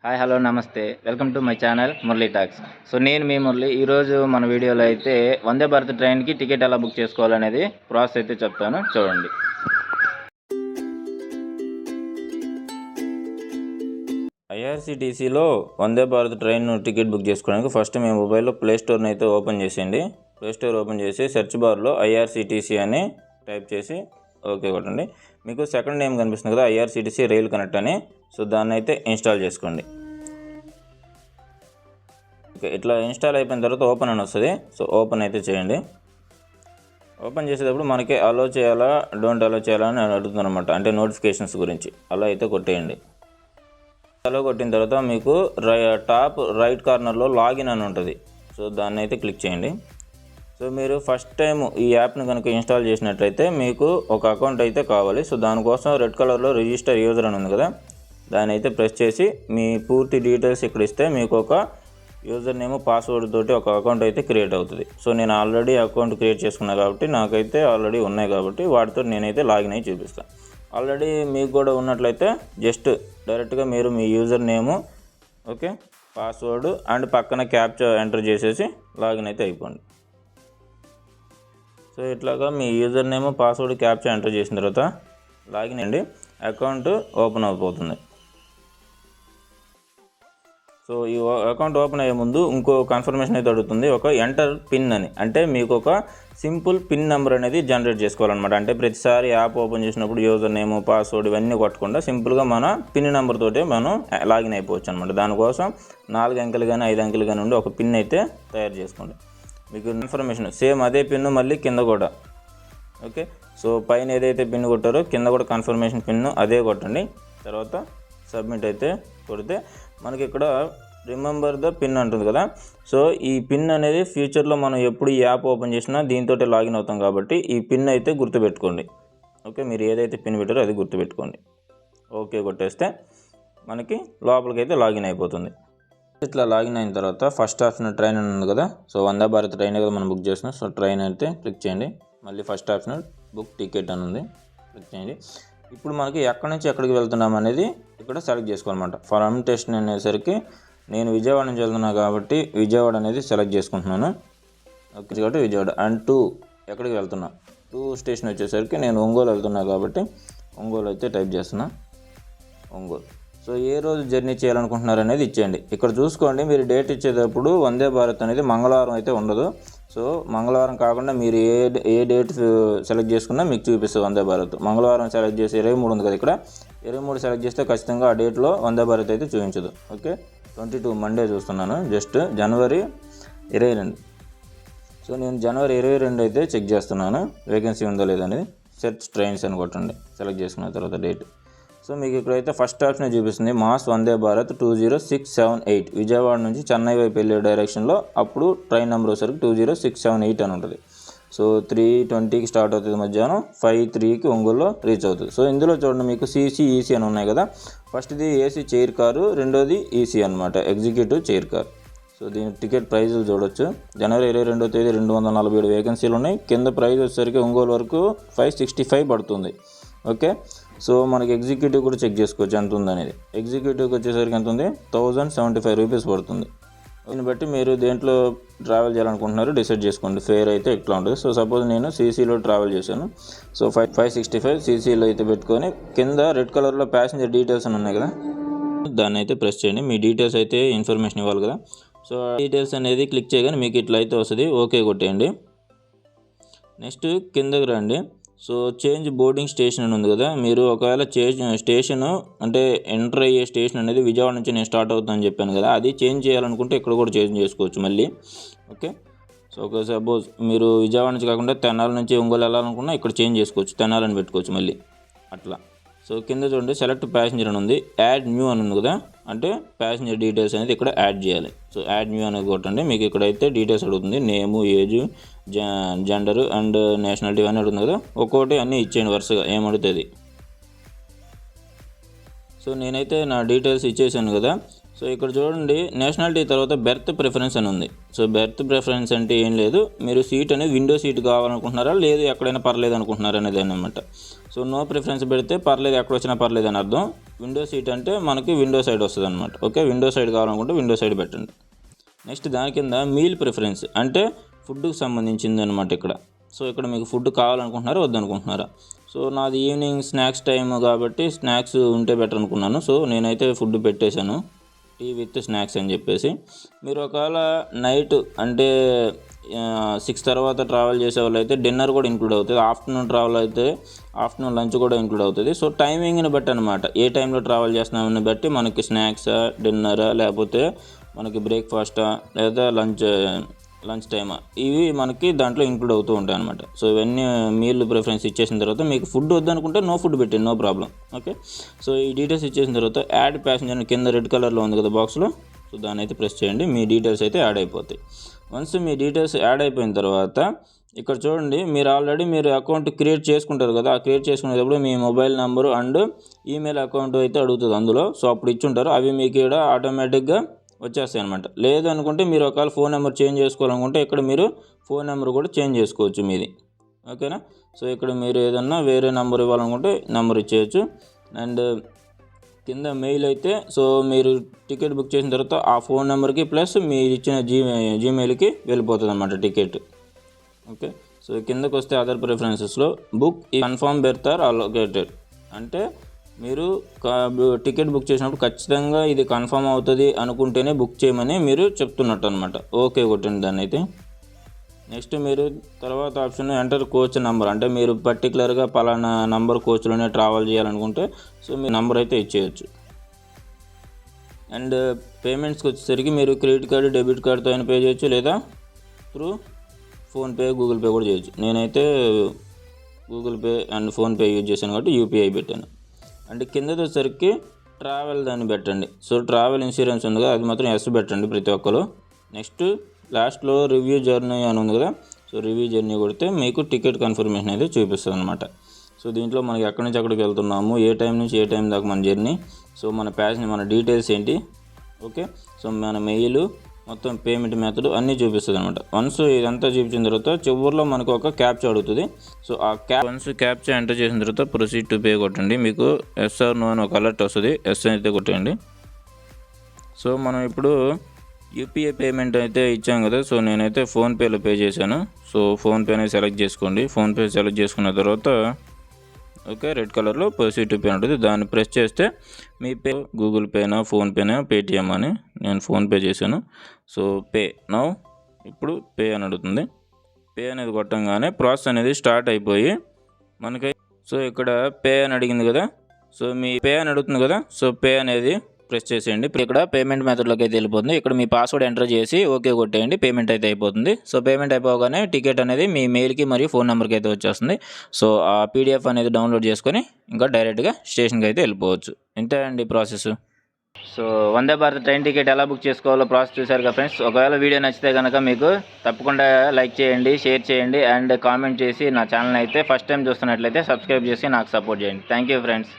Hi hello నమస్తే welcome to my channel Murali talks. So నేను మీ మురళి. ఈరోజు మన వీడియోలో అయితే వందే భారత్ ట్రైన్కి టికెట్ ఎలా బుక్ చేసుకోవాలనేది ప్రాసెస్ అయితే చెప్తాను, చూడండి. ఐఆర్సిటీసీలో Vande Bharat train ticket book చేసుకోవడానికి ఫస్ట్ మీ మొబైల్లో ప్లే స్టోర్ని అయితే ఓపెన్ చేసేయండి. ప్లే స్టోర్ ఓపెన్ చేసి సెర్చ్ బార్లో ఐఆర్సిటీసీ అని టైప్ చేసి ఓకే కొట్టండి. మీకు సెకండ్ నేమ్ కనిపిస్తుంది కదా, ఐఆర్సిటీసీ రైల్ కనెక్ట్ అని. సో దాన్ని అయితే ఇన్స్టాల్ చేసుకోండి. ఓకే, ఇట్లా ఇన్స్టాల్ అయిపోయిన తర్వాత ఓపెన్ అని వస్తుంది. సో ఓపెన్ అయితే చేయండి. ఓపెన్ చేసేటప్పుడు మనకి అలో చేయాలా డోంట్ అలో చేయాలా అని అడుగుతుంది అనమాట, అంటే నోటిఫికేషన్స్ గురించి. అలా అయితే కొట్టేయండి. అలో కొట్టిన తర్వాత మీకు టాప్ రైట్ కార్నర్లో లాగిన్ అని ఉంటుంది. సో దాన్ని అయితే క్లిక్ చేయండి. సో మీరు ఫస్ట్ టైం ఈ యాప్ని కనుక ఇన్స్టాల్ చేసినట్లయితే మీకు ఒక అకౌంట్ అయితే కావాలి. సో దానికోసం రెడ్ కలర్లో రిజిస్టర్ యూజర్ అని ఉంది కదా, దాన్ని అయితే ప్రెస్ చేసి మీ పూర్తి డీటెయిల్స్ ఇక్కడ ఇస్తే మీకు ఒక యూజర్ నేమ్ పాస్వర్డ్ తోటి ఒక అకౌంట్ అయితే క్రియేట్ అవుతుంది. సో నేను ఆల్రెడీ అకౌంట్ క్రియేట్ చేసుకున్నాను కాబట్టి నాకైతే ఆల్రెడీ ఉన్నాయి కాబట్టి వాటితో నేనైతే లాగిన్ అయ్యి చూపిస్తాను. ఆల్రెడీ మీకు కూడా ఉన్నట్లయితే జస్ట్ డైరెక్ట్గా మీరు మీ user name, okay, password and పక్కన క్యాప్చా ఎంటర్ చేసేసి లాగిన్ అయితే అయిపోండి. సో ఇట్లాగా మీ user name password captcha enter చేసిన తర్వాత లాగిన్ అండి, అకౌంట్ ఓపెన్ అయిపోతుంది. సో ఈ అకౌంట్ ఓపెన్ అయ్యే ముందు ఇంకో కన్ఫర్మేషన్ అయితే అడుగుతుంది, ఒక ఎంటర్ పిన్ అని. అంటే మీకు ఒక సింపుల్ పిన్ నెంబర్ అనేది జనరేట్ చేసుకోవాలన్నమాట. అంటే ప్రతిసారి యాప్ ఓపెన్ చేసినప్పుడు యూజర్ నేమ్ పాస్వర్డ్ ఇవన్నీ కొట్టకుండా సింపుల్గా మన పిన్ నెంబర్ తోటే మనం లాగిన్ అయిపోవచ్చు అనమాట. దానికోసం 4 అంకెలు కానీ 5 అంకెలు కానీ ఉండి ఒక పిన్ అయితే తయారు చేసుకోండి. మీకు ఇన్ఫర్మేషన్ సేమ్ అదే పిన్ మళ్ళీ కింద కూడా, ఓకే. సో పైన ఏదైతే పిన్ కొట్టారో కింద కూడా కన్ఫర్మేషన్ పిన్ అదే కొట్టండి. తర్వాత సబ్మిట్ అయితే కొడితే మనకి ఇక్కడ రిమెంబర్ ద పిన్ అంటుంది కదా. సో ఈ పిన్ అనేది ఫ్యూచర్లో మనం ఎప్పుడు ఈ యాప్ ఓపెన్ చేసినా దీంతో లాగిన్ అవుతాం కాబట్టి ఈ పిన్ అయితే గుర్తుపెట్టుకోండి. ఓకే, మీరు ఏదైతే పిన్ పెట్టారో అది గుర్తుపెట్టుకోండి. ఓకే కొట్టేస్తే మనకి లోపలికి అయితే లాగిన్ అయిపోతుంది. ఇట్లా లాగిన్ అయిన తర్వాత ఫస్ట్ ఆప్షన్ ట్రైన్ అని ఉంది కదా. సో వందే భారత్ ట్రైన్ కదా మనం బుక్ చేస్తున్నాం. సో ట్రైన్ అయితే క్లిక్ చేయండి. మళ్ళీ ఫస్ట్ ఆప్షన్ బుక్ టికెట్ అని ఉంది, క్లిక్ చేయండి. ఇప్పుడు మనకి ఎక్కడి నుంచి ఎక్కడికి వెళ్తున్నాం అనేది ఇక్కడ సెలెక్ట్ చేసుకోవాలన్నమాట. ఫ్రమ్ స్టేషన్ అనేసరికి నేను విజయవాడ నుంచి వెళ్తున్నాను కాబట్టి విజయవాడ అనేది సెలెక్ట్ చేసుకుంటున్నాను. ఓకే కాబట్టి విజయవాడ. అండ్ టు ఎక్కడికి వెళ్తున్నా, టు స్టేషన్ వచ్చేసరికి నేను ఒంగోలు వెళ్తున్నా కాబట్టి ఒంగోలు అయితే టైప్ చేస్తున్నా, ఒంగోలు. సో ఏ రోజు జర్నీ చేయాలనుకుంటున్నారు అనేది ఇచ్చేయండి. ఇక్కడ చూసుకోండి, మీరు డేట్ ఇచ్చేటప్పుడు వందే భారత్ అనేది మంగళవారం అయితే ఉండదు. సో మంగళవారం కాకుండా మీరు ఏ డేట్ సెలెక్ట్ చేసుకున్నా మీకు చూపిస్తుంది వందే భారత్. మంగళవారం సెలెక్ట్ చేసి 23 ఉంది కదా, ఇక్కడ 23 సెలెక్ట్ చేస్తే ఖచ్చితంగా ఆ డేట్లో వందే భారత్ అయితే చూపించదు. ఓకే, 22 మండే చూస్తున్నాను, జస్ట్ జనవరి 22. సో నేను జనవరి 22 అయితే చెక్ చేస్తున్నాను వేకెన్సీ ఉందో లేదనేది. సెర్చ్ ట్రైన్స్ అని కొట్టండి, సెలెక్ట్ చేసుకున్న తర్వాత డేట్. సో మీకు ఇక్కడైతే ఫస్ట్ ఆప్షన్ చూపిస్తుంది మాస్ వందే భారత్ 20678 విజయవాడ నుంచి చెన్నై వైపు వెళ్ళే డైరెక్షన్లో. అప్పుడు ట్రైన్ నెంబర్ వచ్చేసరికి 20678 అని ఉంటుంది. సో 3:20కి స్టార్ట్ అవుతుంది, మధ్యాహ్నం 5:03కి ఒంగోలులో రీచ్ అవుతుంది. సో ఇందులో చూడండి మీకు సిసి ఈసీ అని ఉన్నాయి కదా. ఫస్ట్ది ఏసీ చైర్ కారు, రెండోది ఈసీ అనమాట, ఎగ్జిక్యూటివ్ చైర్ కార్. సో దీని టికెట్ ప్రైజులు చూడొచ్చు. జనవరి 22వ తేదీ 247 వేకెన్సీలు ఉన్నాయి. కింద ప్రైస్ వచ్చేసరికి ఒంగోలు వరకు 565 పడుతుంది. ఓకే, సో మనకి ఎగ్జిక్యూటివ్ కూడా చెక్ చేసుకోవచ్చు ఎంత ఉంది అనేది. ఎగ్జిక్యూటివ్కి వచ్చేసరికి ఎంత ఉంది, 1075 రూపీస్ పడుతుంది. దీన్ని బట్టి మీరు దేంట్లో ట్రావెల్ చేయాలనుకుంటున్నారు డిసైడ్ చేసుకోండి. ఫేర్ అయితే ఇట్లా ఉంటుంది. సో సపోజ్ నేను సీసీలో ట్రావెల్ చేశాను. సో 565 సీసీలో అయితే పెట్టుకొని కింద రెడ్ కలర్లో ప్యాసింజర్ డీటెయిల్స్ అని ఉన్నాయి కదా, దాన్ని అయితే ప్రెస్ చేయండి. మీ డీటెయిల్స్ అయితే ఇన్ఫర్మేషన్ ఇవ్వాలి కదా. సో డీటెయిల్స్ అనేది క్లిక్ చేయగానే మీకు ఇట్లా అయితే వస్తుంది. ఓకే కొట్టేయండి. నెక్స్ట్ కిందకి రండి. సో చేంజ్ బోర్డింగ్ స్టేషన్ అని ఉంది కదా, మీరు ఒకవేళ స్టేషన్ అంటే ఎంటర్ అయ్యే స్టేషన్ అనేది విజయవాడ నుంచి నేను స్టార్ట్ అవుతుందని చెప్పాను కదా, అది చేంజ్ చేయాలనుకుంటే ఇక్కడ కూడా చేంజ్ చేసుకోవచ్చు మళ్ళీ. ఓకే, సో ఒక సపోజ్ మీరు విజయవాడ నుంచి కాకుండా తెనాలి నుంచి ఒంగోలు వెళ్ళాలనుకున్నా ఇక్కడ చేంజ్ చేసుకోవచ్చు, తెనాలి అని పెట్టుకోవచ్చు మళ్ళీ అట్లా. సో కింద చూడండి సెలెక్ట్ ప్యాసింజర్ అని ఉంది, యాడ్ న్యూ అని ఉంది కదా, అంటే ప్యాసింజర్ డీటెయిల్స్ అనేది ఇక్కడ యాడ్ చేయాలి. సో యాడ్ న్యూ అనేది కొట్టండి. మీకు ఇక్కడైతే డీటెయిల్స్ అడుగుతుంది, నేము, ఏజ్, జెండరు అండ్ నేషనాలిటీ అని అడుగుతుంది కదా. ఒక్కొక్కటి అన్నీ ఇచ్చేయండి వరుసగా ఏమడుతుంది. సో నేనైతే నా డీటెయిల్స్ ఇచ్చేసాను కదా. సో ఇక్కడ చూడండి, నేషనాలిటీ తర్వాత బెర్త్ ప్రిఫరెన్స్ అని ఉంది. సో బెర్త్ ప్రిఫరెన్స్ అంటే ఏం లేదు, మీరు సీట్ అనేది విండో సీట్ కావాలనుకుంటున్నారా, లేదు ఎక్కడైనా పర్లేదు అనుకుంటున్నారా అనేది అనమాట. సో నో ప్రిఫరెన్స్ పెడితే పర్లేదు, ఎక్కడ వచ్చినా పర్లేదు అని అర్థం. విండో సీట్ అంటే మనకి విండో సైడ్ వస్తుంది అనమాట. ఓకే, విండో సైడ్ కావాలనుకుంటే విండో సైడ్ పెట్టండి. నెక్స్ట్ దాని కింద మీల్ ప్రిఫరెన్స్ అంటే ఫుడ్కి సంబంధించింది అనమాట ఇక్కడ. సో ఇక్కడ మీకు ఫుడ్ కావాలనుకుంటున్నారా వద్దనుకుంటున్నారా. సో నాది ఈవినింగ్ స్నాక్స్ టైం కాబట్టి స్నాక్స్ ఉంటే బెటర్ అనుకున్నాను. సో నేనైతే ఫుడ్ పెట్టేశాను, టీ విత్ స్నాక్స్ అని చెప్పేసి. మీరు ఒకవేళ నైట్ అంటే 6 తర్వాత ట్రావెల్ చేసే వాళ్ళు అయితే డిన్నర్ కూడా ఇంక్లూడ్ అవుతుంది. ఆఫ్టర్నూన్ ట్రావెల్ అయితే ఆఫ్టర్నూన్ లంచ్ కూడా ఇంక్లూడ్ అవుతుంది. సో టైమింగ్ని బట్టి అనమాట, ఏ టైంలో ట్రావెల్ చేస్తున్నామని బట్టి మనకి స్నాక్సా, డిన్నరా, లేకపోతే మనకి బ్రేక్ఫాస్టా, లేదా లంచ్ టైమా, ఇవి మనకి దాంట్లో ఇంక్లూడ్ అవుతూ ఉంటాయి అనమాట. సో ఇవన్నీ మీల్ ప్రిఫరెన్స్ ఇచ్చేసిన తర్వాత మీకు ఫుడ్ వద్దనుకుంటే నో ఫుడ్ పెట్టండి, నో ప్రాబ్లం. ఓకే, సో ఈ డీటెయిల్స్ ఇచ్చేసిన తర్వాత యాడ్ ప్యాసింజర్ కింద రెడ్ కలర్లో ఉంది కదా బాక్స్లో, సో దాన్ని అయితే ప్రెస్ చేయండి, మీ డీటెయిల్స్ అయితే యాడ్ అయిపోతాయి. వన్స్ మీ డీటెయిల్స్ యాడ్ అయిపోయిన తర్వాత ఇక్కడ చూడండి, మీరు అకౌంట్ క్రియేట్ చేసుకుంటారు కదా, ఆ క్రియేట్ చేసుకునేటప్పుడు మీ mobile number and email account అయితే అడుగుతుంది అందులో. సో అప్పుడు ఇచ్చుంటారు, అవి మీకు ఇక్కడ ఆటోమేటిక్గా వచ్చేస్తాయి అనమాట. లేదు అనుకుంటే మీరు ఒకవేళ ఫోన్ నెంబర్ చేంజ్ చేసుకోవాలనుకుంటే ఇక్కడ మీరు ఫోన్ నెంబర్ కూడా చేంజ్ చేసుకోవచ్చు మీది. ఓకేనా, సో ఇక్కడ మీరు ఏదన్నా వేరే నెంబర్ ఇవ్వాలనుకుంటే నెంబర్ ఇచ్చేయచ్చు. అండ్ కింద మెయిల్ అయితే, సో మీరు టికెట్ బుక్ చేసిన తర్వాత ఆ ఫోన్ నెంబర్కి ప్లస్ మీరు ఇచ్చిన జీమెయిల్కి వెళ్ళిపోతుంది అన్నమాట టికెట్. ఓకే, సో కిందకు వస్తే అదర్ ప్రిఫరెన్సెస్లో book confirm berth or allocated అంటే మీరు టికెట్ బుక్ చేసినప్పుడు ఖచ్చితంగా ఇది కన్ఫర్మ్ అవుతుంది అనుకుంటేనే బుక్ చేయమని మీరు చెప్తున్నట్టు అనమాట. ఓకే కొట్టండి దాన్ని అయితే. నెక్స్ట్ మీరు తర్వాత ఆప్షన్ ఎంటర్ కోచ్ నెంబర్, అంటే మీరు పర్టికులర్గా పలానా నంబర్ కోచ్లోనే ట్రావెల్ చేయాలనుకుంటే సో మీ నెంబర్ అయితే ఇచ్చేయచ్చు. అండ్ పేమెంట్స్కి వచ్చేసరికి మీరు క్రెడిట్ కార్డు, డెబిట్ కార్డుతో అయినా పే చేయొచ్చు, లేదా త్రూ ఫోన్పే, గూగుల్ పే కూడా చేయొచ్చు. నేనైతే Google pay and PhonePe use చేశాను కాబట్టి యూపీఐ పెట్టాను. అండ్ కిందది వచ్చేసరికి ట్రావెల్ దాన్ని పెట్టండి. సో ట్రావెల్ ఇన్సూరెన్స్ ఉంది కదా, అది మాత్రం ఎస్ పెట్టండి ప్రతి ఒక్కరు. నెక్స్ట్ లాస్ట్లో రివ్యూ జర్నీ అని ఉంది కదా, సో రివ్యూ జర్నీ కొడితే మీకు టికెట్ కన్ఫర్మేషన్ అయితే చూపిస్తుంది అనమాట. సో దీంట్లో మనకి ఎక్కడి నుంచి ఎక్కడికి వెళ్తున్నాము, ఏ టైం నుంచి ఏ టైం దాకా మన జర్నీ, సో మన ప్యాసింజర్, మన డీటెయిల్స్ ఏంటి, ఓకే, సో మన మెయిల్, మొత్తం పేమెంట్ మెథడ్ అన్నీ చూపిస్తుంది అనమాట. వన్స్ ఇదంతా చూపించిన తర్వాత చివరిలో మనకు ఒక క్యాప్చా అడుగుతుంది. సో ఆ వన్స్ క్యాప్చా ఎంటర్ చేసిన తర్వాత ప్రొసీడ్ టు పే కొట్టండి. మీకు ఎస్ ఆర్ నో అని ఒక అలర్ట్ వస్తుంది, ఎస్ అయితే కొట్టండి. సో మనం ఇప్పుడు యూపీఐ పేమెంట్ అయితే ఇచ్చాం కదా, సో నేనైతే ఫోన్పేలో పే చేశాను. సో ఫోన్పేనే సెలెక్ట్ చేసుకోండి. ఫోన్పే సెలెక్ట్ చేసుకున్న తర్వాత ఓకే, రెడ్ కలర్లో ప్రొసీడ్ టు పే ఉంటుంది, దాన్ని ప్రెస్ చేస్తే మీ పే గూగుల్ పేనా, ఫోన్పేనా, పేటిఎం అని, నేను ఫోన్పే చేశాను. సో పే నౌ, ఇప్పుడు పే అని అడుగుతుంది. పే అనేది కొట్టంగానే ప్రాసెస్ అనేది స్టార్ట్ అయిపోయి మనకి, సో ఇక్కడ పే అని అడిగింది కదా, సో మీ పే అని అడుగుతుంది కదా, సో పే అనేది ప్రెస్ చేసేయండి. ఇక్కడ పేమెంట్ మెథడ్లోకి అయితే వెళ్ళిపోతుంది. ఇక్కడ మీ పాస్వర్డ్ ఎంటర్ చేసి ఓకే కొట్టేయండి, పేమెంట్ అయితే అయిపోతుంది. సో పేమెంట్ అయిపోగానే టికెట్ అనేది మీ మెయిల్కి మరియు ఫోన్ నెంబర్కి అయితే వచ్చేస్తుంది. సో ఆ పీడిఎఫ్ అనేది డౌన్లోడ్ చేసుకొని ఇంకా డైరెక్ట్గా స్టేషన్కి అయితే వెళ్ళిపోవచ్చు. ఇంతే అండి process. So Vande Bharat train ticket ఎలా బుక్ చేసుకోవాలో ప్రాసెస్ చూశారు కదా ఫ్రెండ్స్. ఒకవేళ వీడియో నచ్చితే కనుక మీకు తప్పకుండా లైక్ చేయండి, షేర్ చేయండి అండ్ కామెంట్ చేసి నా ఛానల్ అయితే ఫస్ట్ టైం చూస్తున్నట్లయితే సబ్స్క్రైబ్ చేసి నాకు సపోర్ట్ చేయండి. Thank you friends.